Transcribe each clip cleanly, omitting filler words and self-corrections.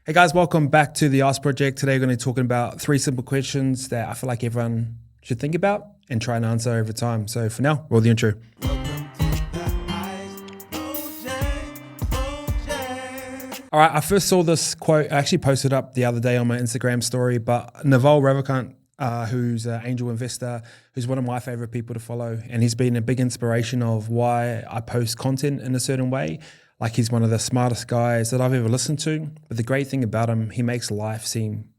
Hey guys, welcome back to the Ask Project. Today we're going to be talking about 3 simple questions that I feel like everyone should think about and try and answer over time. So for now, roll the intro. All right, I first saw this quote, I actually posted up the other day on my Instagram story, but Naval Ravikant, who's an angel investor, who's one of my favorite people to follow, and he's been a big inspiration of why I post content in a certain way. Like, he's one of the smartest guys that I've ever listened to. But the great thing about him, he makes life seem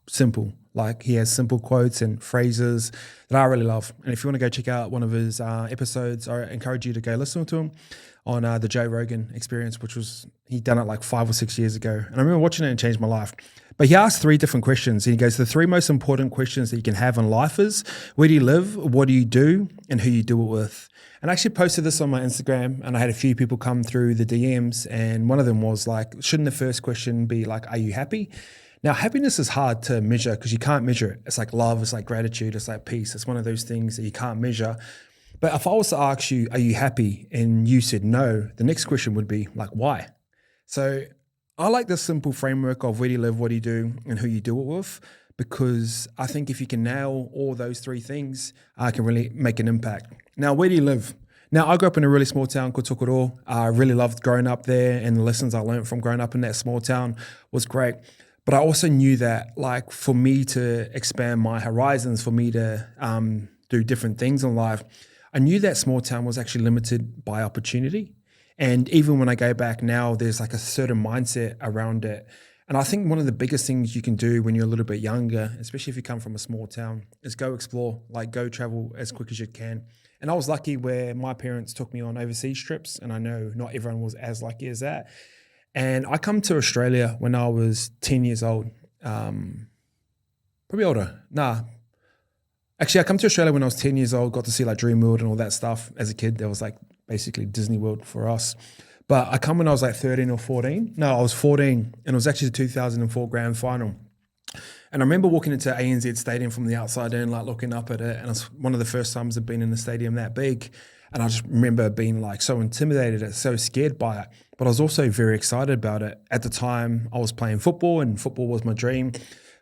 simple. Like, he has simple quotes and phrases that I really love. And if you want to go check out one of his episodes, I encourage you to go listen to him on the Joe Rogan Experience, which was, he'd done it like 5 or 6 years ago. And I remember watching it and it changed my life. But he asked 3 different questions. And he goes, the 3 most important questions that you can have in life is, where do you live, what do you do, and who you do it with? And I actually posted this on my Instagram, and I had a few people come through the DMs, and one of them was like, shouldn't the first question be like, are you happy? Now, happiness is hard to measure because you can't measure it. It's like love, it's like gratitude, it's like peace. It's one of those things that you can't measure. But if I was to ask you, are you happy? And you said no, the next question would be like, why? So I like this simple framework of where do you live, what do you do, and who you do it with, because I think if you can nail all those 3 things, I can really make an impact. Now, where do you live? Now, I grew up in a really small town called Tokoro. I really loved growing up there, and the lessons I learned from growing up in that small town was great. But I also knew that, like, for me to expand my horizons, for me to do different things in life, I knew that small town was actually limited by opportunity. And even when I go back now, there's like a certain mindset around it. And I think one of the biggest things you can do when you're a little bit younger, especially if you come from a small town, is go explore, like go travel as quick as you can. And I was lucky where my parents took me on overseas trips, and I know not everyone was as lucky as that. And I come to Australia when I was 10 years old, probably older. Actually, I come to Australia when I was 10 years old, got to see like Dream World and all that stuff. As a kid, that was like basically Disney World for us. But I come when I was like 13 or 14. No, I was 14, and it was actually the 2004 grand final. And I remember walking into ANZ Stadium from the outside in, like looking up at it, and it's one of the first times I've been in a stadium that big. And I just remember being like so intimidated and so scared by it. But I was also very excited about it. At the time, I was playing football, and football was my dream.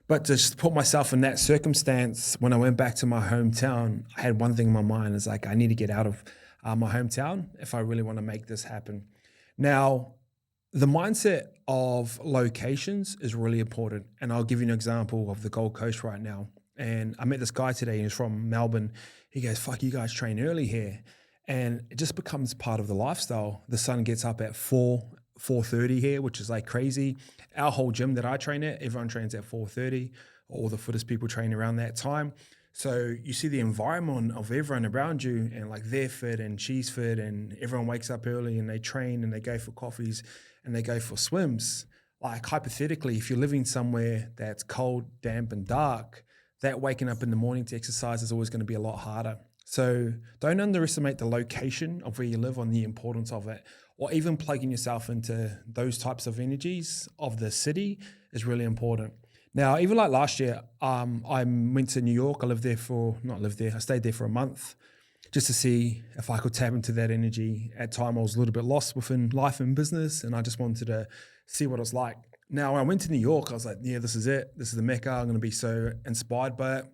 But to just put myself in that circumstance, when I went back to my hometown, I had one thing in my mind, is like, I need to get out of my hometown if I really want to make this happen. Now, the mindset of locations is really important. And I'll give you an example of the Gold Coast right now. And I met this guy today, he's from Melbourne. He goes, fuck, you guys train early here. And it just becomes part of the lifestyle. The sun gets up at 4:30 here, which is like crazy. Our whole gym that I train at, everyone trains at 4:30. All the fittest people train around that time. So you see the environment of everyone around you, and like they're fit and she's fit, and everyone wakes up early and they train and they go for coffees and they go for swims. Like, hypothetically, if you're living somewhere that's cold, damp, and dark, that waking up in the morning to exercise is always going to be a lot harder. So don't underestimate the location of where you live on the importance of it, or even plugging yourself into those types of energies of the city is really important. Now, even like last year, I went to New York. I stayed there for a month just to see if I could tap into that energy. At time, I was a little bit lost within life and business, and I just wanted to see what it was like. Now, when I went to New York, I was like, yeah, this is it. This is the Mecca. I'm going to be so inspired by it.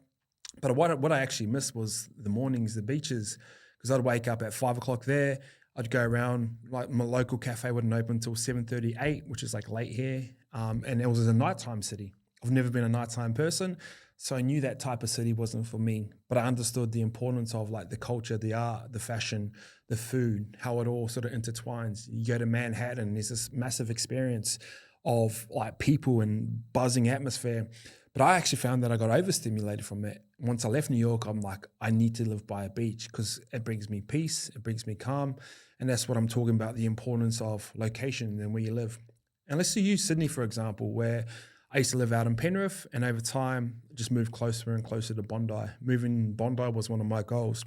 But what I actually missed was the mornings, the beaches, because I'd wake up at 5 o'clock there. I'd go around, like my local cafe wouldn't open until 7:38, which is like late here. And it was a nighttime city. I've never been a nighttime person, so I knew that type of city wasn't for me. But I understood the importance of like the culture, the art, the fashion, the food, how it all sort of intertwines. You go to Manhattan, there's this massive experience of like people and buzzing atmosphere. But I actually found that I got overstimulated from it. Once I left New York, I'm like, I need to live by a beach because it brings me peace, it brings me calm. And that's what I'm talking about, the importance of location and where you live. And let's use Sydney, for example, where I used to live out in Penrith, and over time, just moved closer and closer to Bondi. Moving Bondi was one of my goals.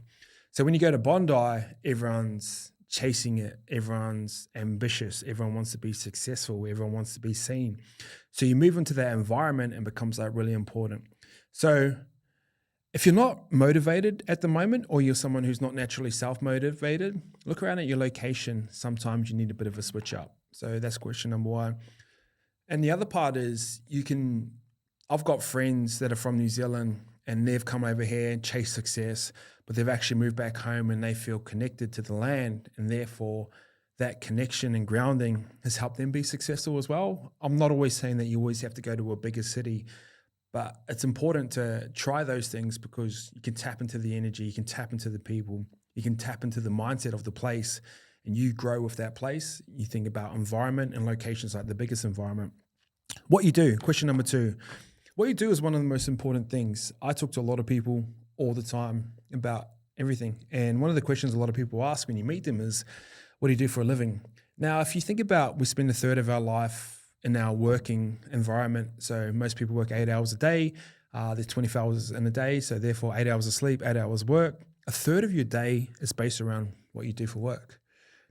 So when you go to Bondi, everyone's chasing it. Everyone's ambitious. Everyone wants to be successful. Everyone wants to be seen. So you move into that environment and becomes like really important. So if you're not motivated at the moment, or you're someone who's not naturally self-motivated, look around at your location. Sometimes you need a bit of a switch up. So that's question number 1. And the other part is I've got friends that are from New Zealand and they've come over here and chased success, but they've actually moved back home and they feel connected to the land. And therefore, that connection and grounding has helped them be successful as well. I'm not always saying that you always have to go to a bigger city, but it's important to try those things because you can tap into the energy, you can tap into the people, you can tap into the mindset of the place, and you grow with that place. You think about environment and locations like the biggest environment. What you do, question number 2. What you do is one of the most important things. I talk to a lot of people all the time about everything. And one of the questions a lot of people ask when you meet them is, what do you do for a living? Now, if you think about, we spend a third of our life in our working environment. So most people work 8 hours a day. There's 24 hours in a day. So therefore 8 hours of sleep, 8 hours work. A third of your day is based around what you do for work.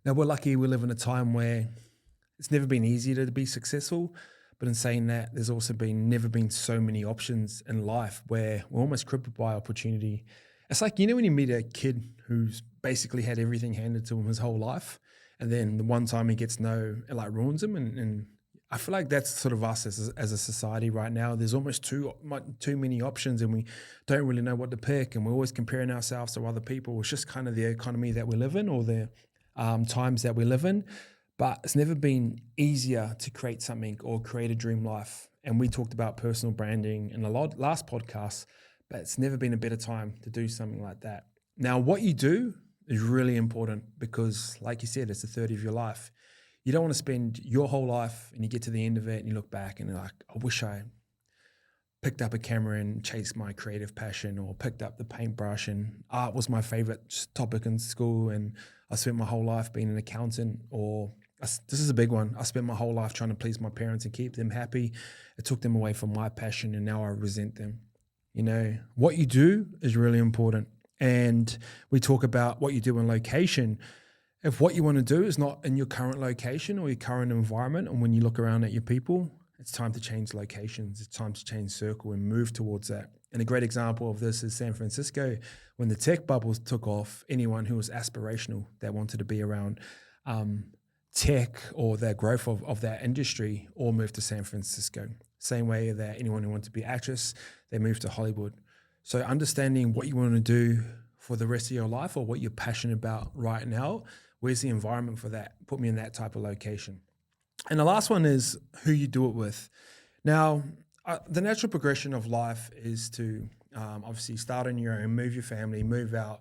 Now, we're lucky we live in a time where it's never been easier to be successful. But in saying that, there's also never been so many options in life where we're almost crippled by opportunity. It's like, when you meet a kid who's basically had everything handed to him his whole life, and then the one time he gets no, it like ruins him. And I feel like that's sort of us as a society right now. There's almost too many options and we don't really know what to pick. And we're always comparing ourselves to other people. It's just kind of the economy that we live in or the times that we live in. But it's never been easier to create something or create a dream life. And we talked about personal branding in the last podcast, but it's never been a better time to do something like that. Now, what you do is really important because, like you said, it's a third of your life. You don't want to spend your whole life and you get to the end of it and you look back and you're like, I wish I picked up a camera and chased my creative passion, or picked up the paintbrush and art was my favorite topic in school and I spent my whole life being an accountant. Or this is a big one. I spent my whole life trying to please my parents and keep them happy. It took them away from my passion and now I resent them. What you do is really important. And we talk about what you do in location. If what you want to do is not in your current location or your current environment, and when you look around at your people, it's time to change locations. It's time to change circle and move towards that. And a great example of this is San Francisco. When the tech bubbles took off, anyone who was aspirational, that wanted to be around tech or the growth of that industry, all moved to San Francisco. Same way that anyone who wanted to be actress, they moved to Hollywood. So understanding what you want to do for the rest of your life or what you're passionate about right now, where's the environment for that? Put me in that type of location. And the last one is who you do it with. Now, the natural progression of life is to obviously start on your own, move your family, move out,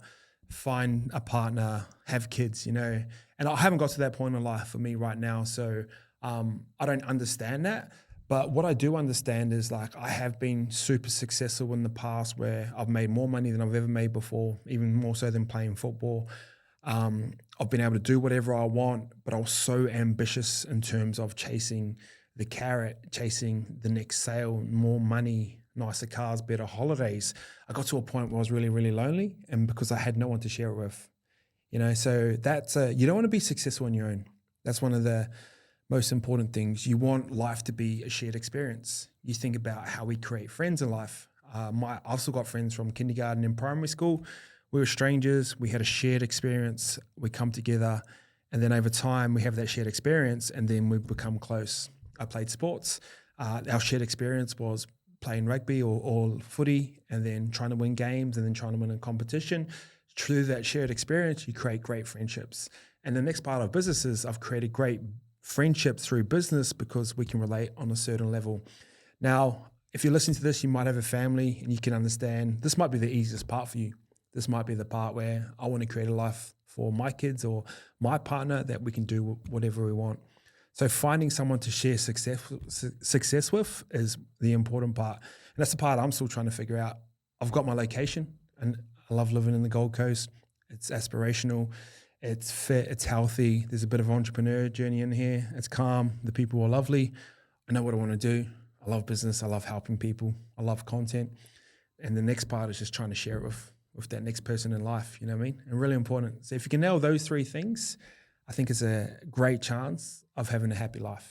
find a partner, have kids, And I haven't got to that point in life for me right now, so I don't understand that. But what I do understand is like I have been super successful in the past where I've made more money than I've ever made before, even more so than playing football. I've been able to do whatever I want, but I was so ambitious in terms of chasing the carrot, chasing the next sale, more money, nicer cars, better holidays. I got to a point where I was really, really lonely, and because I had no one to share it with, so that's you don't want to be successful on your own. That's one of the most important things. You want life to be a shared experience. You think about how we create friends in life. I've still got friends from kindergarten and primary school. We were strangers. We had a shared experience. We come together, and then over time we have that shared experience, and then we become close. I played sports. Our shared experience was playing rugby or footy, and then trying to win games, and then trying to win a competition. Through that shared experience, you create great friendships. And the next part of business is I've created great friendships through business because we can relate on a certain level. Now, if you're listening to this, you might have a family and you can understand this might be the easiest part for you. This might be the part where I want to create a life for my kids or my partner that we can do whatever we want. So finding someone to share success with is the important part. And that's the part I'm still trying to figure out. I've got my location and I love living in the Gold Coast. It's aspirational. It's fit, it's healthy. There's a bit of entrepreneur journey in here. It's calm. The people are lovely. I know what I want to do. I love business. I love helping people. I love content. And the next part is just trying to share it with that next person in life. You know what I mean? And really important. So if you can nail those three things, I think it's a great chance of having a happy life.